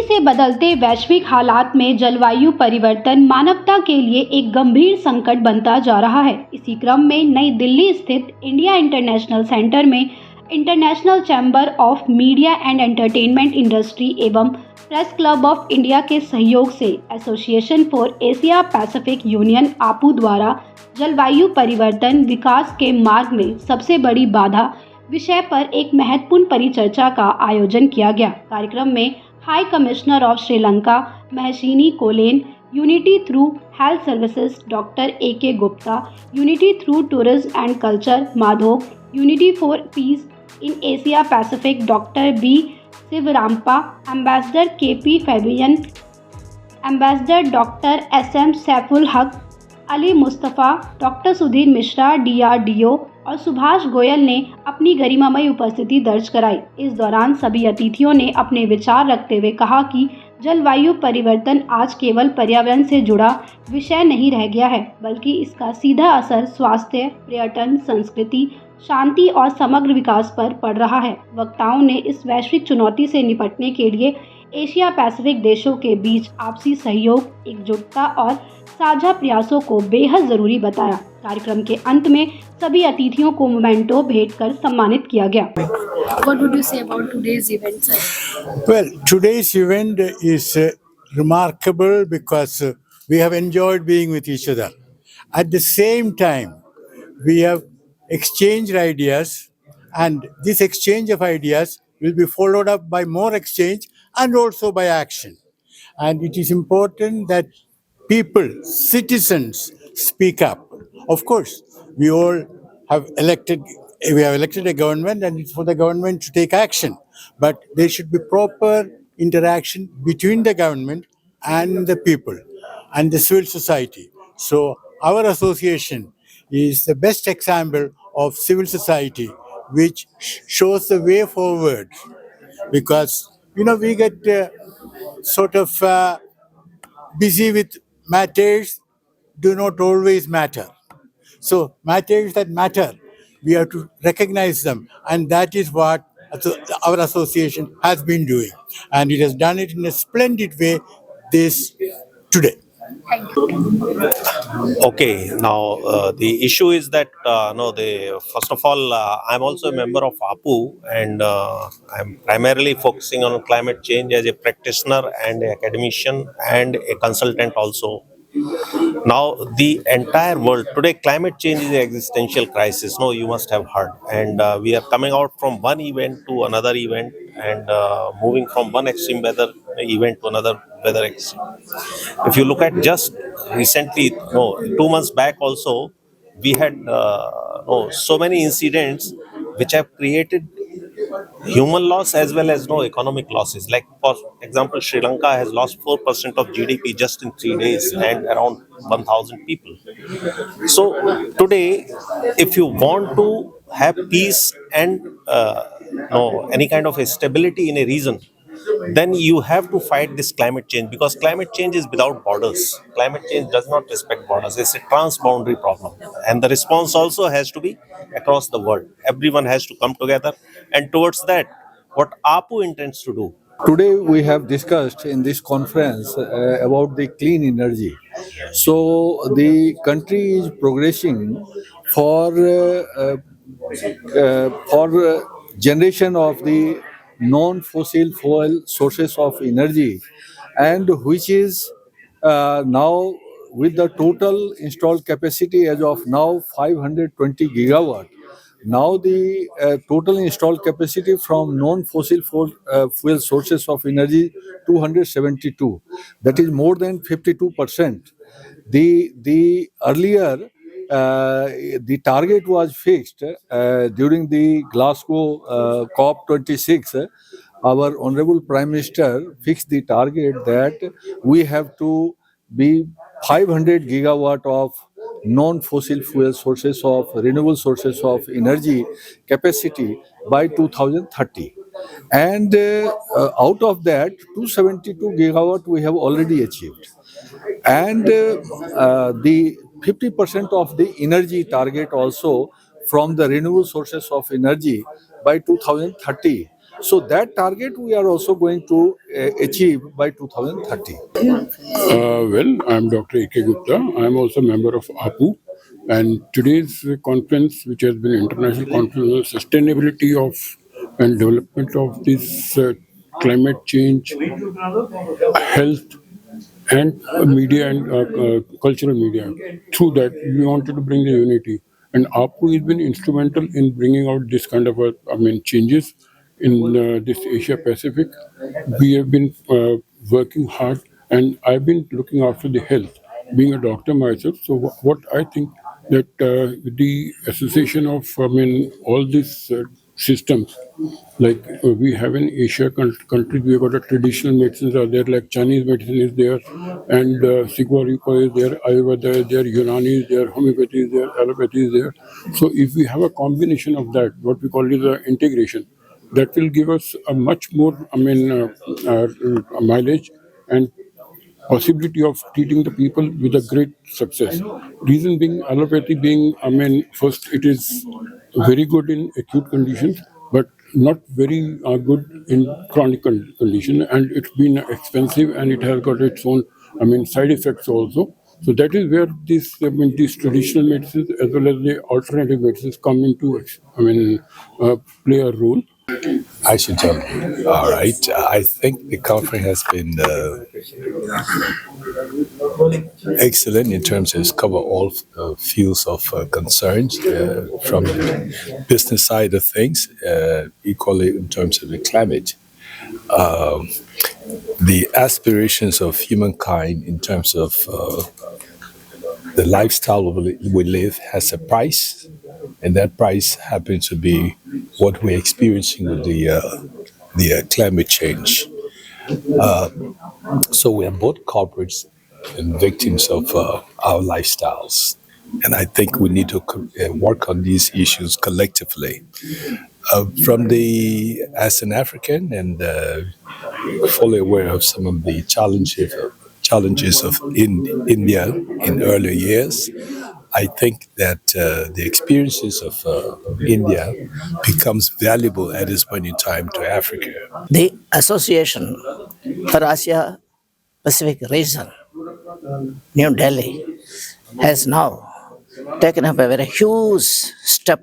से बदलते वैश्विक हालात में जलवायु परिवर्तन मानवता के लिए एक गंभीर संकट बनता जा रहा है। इसी क्रम में नई दिल्ली स्थित इंडिया इंटरनेशनल सेंटर में international chamber of media and entertainment industry एवं प्रेस क्लब ऑफ इंडिया के सहयोग से association for Asia Pacific union आपू द्वारा जलवायु परिवर्तन विकास के मार्ग में सबसे बड़ी बाधा विषय पर एक महत्वपूर्ण परिचर्चा का आयोजन किया गया। कार्यक्रम में high commissioner of Sri Lanka Mahishini Kolonne, unity through health services doctor A K. Gupta, unity through tourism and culture Madhok, unity for peace in Asia Pacific doctor B. Shivarampa, ambassador K P. Fabian, ambassador doctor S M. Saiful Haq, Ali Mustafa, doctor Sudhir Mishra DRDO और सुभाष गोयल ने अपनी गरिमामयी उपस्थिति दर्ज कराई। इस दौरान सभी अतिथियों ने अपने विचार रखते हुए कहा कि जलवायु परिवर्तन आज केवल पर्यावरण से जुड़ा विषय नहीं रह गया है, बल्कि इसका सीधा असर स्वास्थ्य, पर्यटन, संस्कृति, शांति और समग्र विकास पर पड़ रहा है। वक्ताओं ने इस वैश्विक चुनौती से निपटने के लिए एशिया पैसिफिक देशों के बीच आपसी सहयोग, एकजुटता और साझा प्रयासों को बेहद जरूरी बताया। कार्यक्रम के अंत में सभी अतिथियों को मोमेंटो भेंट कर सम्मानित किया गया। What would you say about today's event, sir? Well, today's event is remarkable because we have enjoyed being with each other. At the same time, we have exchanged ideas, and this exchange of ideas will be followed up by more exchange and also by action. And it is important that people, citizens, speak up. Of course, we have elected a government, and it's for the government to take action. But there should be proper interaction between the government and the people and the civil society. So our association is the best example of civil society, which shows the way forward. Because, we get busy with matters do not always matter. So matters that matter, we have to recognize them, and that is what our association has been doing, and it has done it in a splendid way today. Okay, now the issue is that first of all, I'm also a member of APU, and I'm primarily focusing on climate change as a practitioner and an academician and a consultant also. Now, the entire world today, climate change is an existential crisis. No, you must have heard, and we are coming out from one event to another event, and moving from one extreme weather event to another weather extreme. If you look at just recently, 2 months back also, we had so many incidents which have created human loss as well as economic losses. Like, for example, Sri Lanka has lost 4% of GDP just in 3 days and around 1,000 people. So today, if you want to have peace and any kind of a stability in a region, then you have to fight this climate change, because climate change is without borders. Climate change does not respect borders. It's a transboundary problem. And the response also has to be across the world. Everyone has to come together. And towards that, what APU intends to do. Today we have discussed in this conference about the clean energy. So the country is progressing for generation of the non-fossil fuel sources of energy, and which is now, with the total installed capacity as of now 520 gigawatt. Now the total installed capacity from non-fossil fuel sources of energy 272. That is more than 52%. The earlier the target was fixed during the Glasgow COP26. Our Honorable Prime Minister fixed the target that we have to be 500 gigawatt of non-fossil fuel sources of renewable sources of energy capacity by 2030. And out of that, 272 gigawatt we have already achieved. And the 50% of the energy target also from the renewable sources of energy by 2030. So that target we are also going to achieve by 2030. Well, I'm Dr. A.K. Gupta. I'm also a member of APU. And today's conference, which has been an international conference on sustainability of and development of this climate change, health, and media and cultural media. Through that, we wanted to bring the unity. And APU has been instrumental in bringing out this kind of changes in this Asia Pacific. We have been working hard, and I've been looking after the health, being a doctor myself. So what I think that the association of all these systems, like we have in Asia countries, we have got a traditional medicines are there, like Chinese medicine is there, and Sigma Ripa is there, Ayurveda is there, Unani is there, homeopathy is there, allopathy is there. So if we have a combination of that, what we call is integration, that will give us a much more, mileage and possibility of treating the people with a great success. Reason being, allopathy being, first it is very good in acute conditions, but not very good in chronic condition, and it's been expensive and it has got its own, side effects also. So that is where these traditional medicines as well as the alternative medicines come into, play a role. I should tell you. All right. I think the conference has been excellent in terms of cover all fields of concerns from the business side of things, equally in terms of the climate. The aspirations of humankind in terms of the lifestyle we live has a price, and that price happens to be what we're experiencing with the climate change. So we are both culprits and victims of our lifestyles, and I think we need to work on these issues collectively. As an African and fully aware of some of the challenges of India in earlier years, I think that the experiences of India becomes valuable at this point in time to Africa. The Association for Asia Pacific Region, New Delhi, has now taken up a very huge step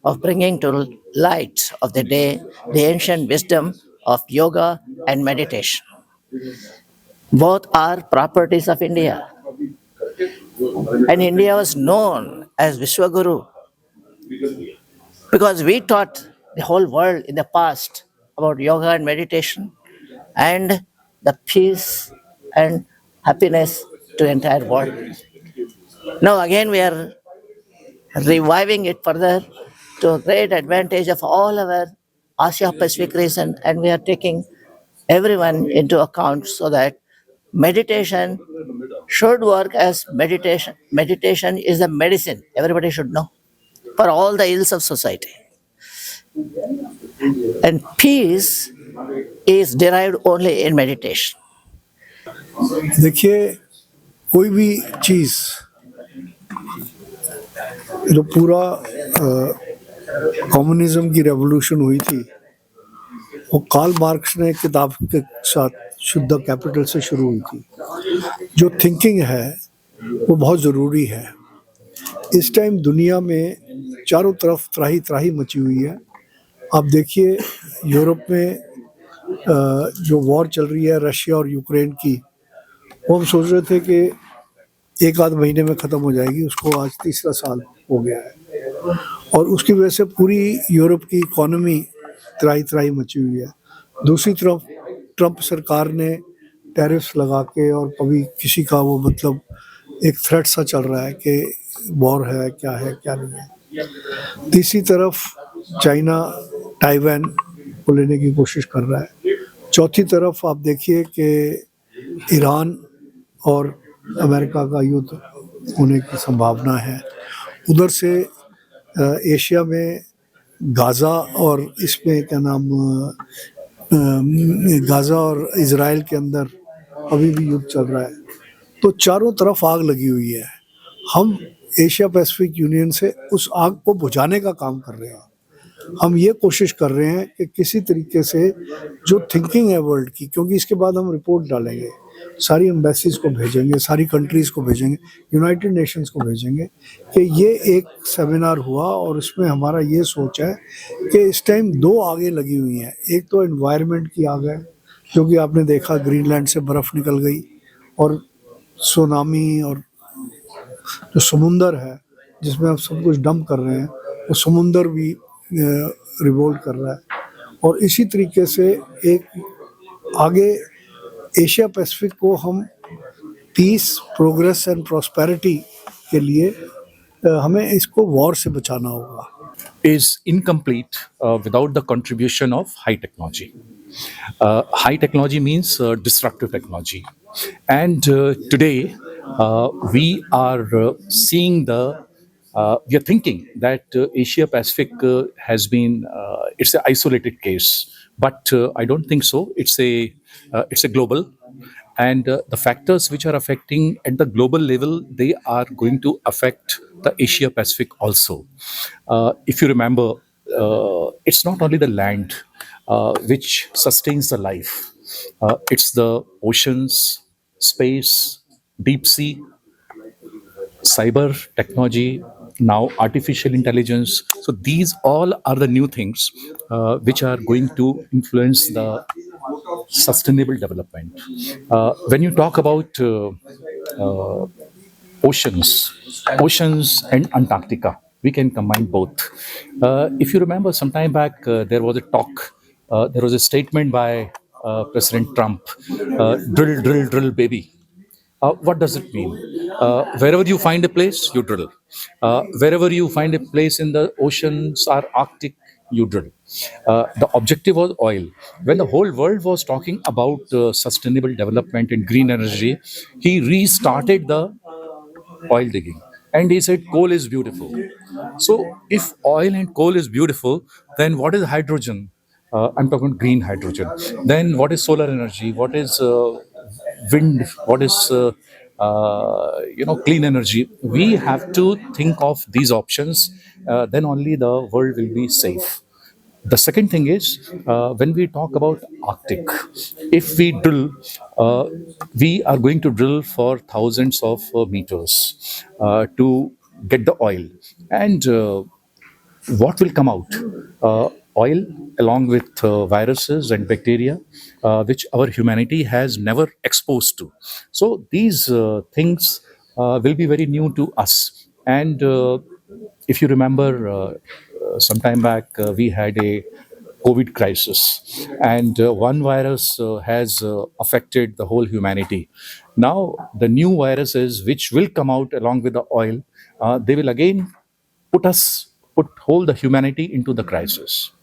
of bringing to light of the day the ancient wisdom of yoga and meditation. Both are properties of India. And India was known as Vishwaguru because we taught the whole world in the past about yoga and meditation and the peace and happiness to the entire world. Now again we are reviving it further to a great advantage of all our Asia Pacific region, and we are taking everyone into account so that meditation should work as meditation. Meditation is a medicine, everybody should know, for all the ills of society. And peace is derived only in meditation. देखिए कोई भी चीज़ जो पूरा communism की revolution हुई थी वो Karl Marx ने किताब के साथ शुद्ध कैपिटल से शुरू हुई थी. जो थिंकिंग है वो बहुत ज़रूरी है. इस टाइम दुनिया में चारों तरफ त्राही त्राही मची हुई है. आप देखिए यूरोप में जो वॉर चल रही है रशिया और यूक्रेन की, वो हम सोच रहे थे कि एक आध महीने में ख़त्म हो जाएगी, उसको आज तीसरा साल हो गया है और उसकी वजह से पूरी यूरोप की इकोनॉमी त्राही त्राही मची हुई है. दूसरी तरफ ट्रंप सरकार ने टैरिफ्स लगा के और कभी किसी का वो मतलब एक थ्रेट सा चल रहा है कि वॉर है क्या नहीं है. तीसरी तरफ चाइना ताइवान को लेने की कोशिश कर रहा है. चौथी तरफ आप देखिए कि ईरान और अमेरिका का युद्ध होने की संभावना है. उधर से एशिया में गाज़ा और इसमें क्या नाम गाज़ा और इज़राइल के अंदर अभी भी युद्ध चल रहा है. तो चारों तरफ आग लगी हुई है. हम एशिया पैसिफिक यूनियन से उस आग को बुझाने का काम कर रहे हैं. हम ये कोशिश कर रहे हैं कि किसी तरीके से जो थिंकिंग है वर्ल्ड की, क्योंकि इसके बाद हम रिपोर्ट डालेंगे, सारी एम्बेसीज को भेजेंगे, सारी कंट्रीज़ को भेजेंगे, यूनाइटेड नेशंस को भेजेंगे कि ये एक सेमिनार हुआ और इसमें हमारा ये सोच है कि इस टाइम दो आगे लगी हुई हैं। एक तो एनवायरनमेंट की आग है, क्योंकि आपने देखा ग्रीनलैंड से बर्फ़ निकल गई और सुनामी, और जो समुंदर है जिसमें आप सब कुछ डंप कर रहे हैं, वो समुंदर भी रिवोल्ट कर रहा है। और इसी तरीके से एक आगे एशिया पैसिफिक को हम पीस, प्रोग्रेस एंड प्रॉस्पेरिटी के लिए हमें इसको वॉर से बचाना होगा। is incomplete without the contribution of high technology. High technology means disruptive technology. And today we are seeing we are thinking that Asia Pacific has been, it's an isolated case. But I don't think so. It's a global. And the factors which are affecting at the global level, they are going to affect the Asia Pacific also. If you remember, it's not only the land which sustains the life. It's the oceans, space, deep sea, cyber technology, now artificial intelligence. So these all are the new things which are going to influence the sustainable development. When you talk about oceans and Antarctica, we can combine both. If you remember, some time back, there was a talk, there was a statement by President Trump, drill, drill, drill, baby. What does it mean? Wherever you find a place, you drill. Wherever you find a place in the oceans or Arctic, you drill. The objective was oil. When the whole world was talking about sustainable development and green energy, he restarted the oil digging. And he said coal is beautiful. So if oil and coal is beautiful, then what is hydrogen? I'm talking green hydrogen. Then what is solar energy? What is wind? What is clean energy? We have to think of these options. Then only the world will be safe. The second thing is, when we talk about Arctic, if we drill, we are going to drill for thousands of meters to get the oil. And what will come out? Oil along with viruses and bacteria, which our humanity has never exposed to. So these things will be very new to us. And if you remember, some time back, we had a COVID crisis, and one virus has affected the whole humanity. Now, the new viruses which will come out along with the oil, they will again put whole the humanity into the crisis.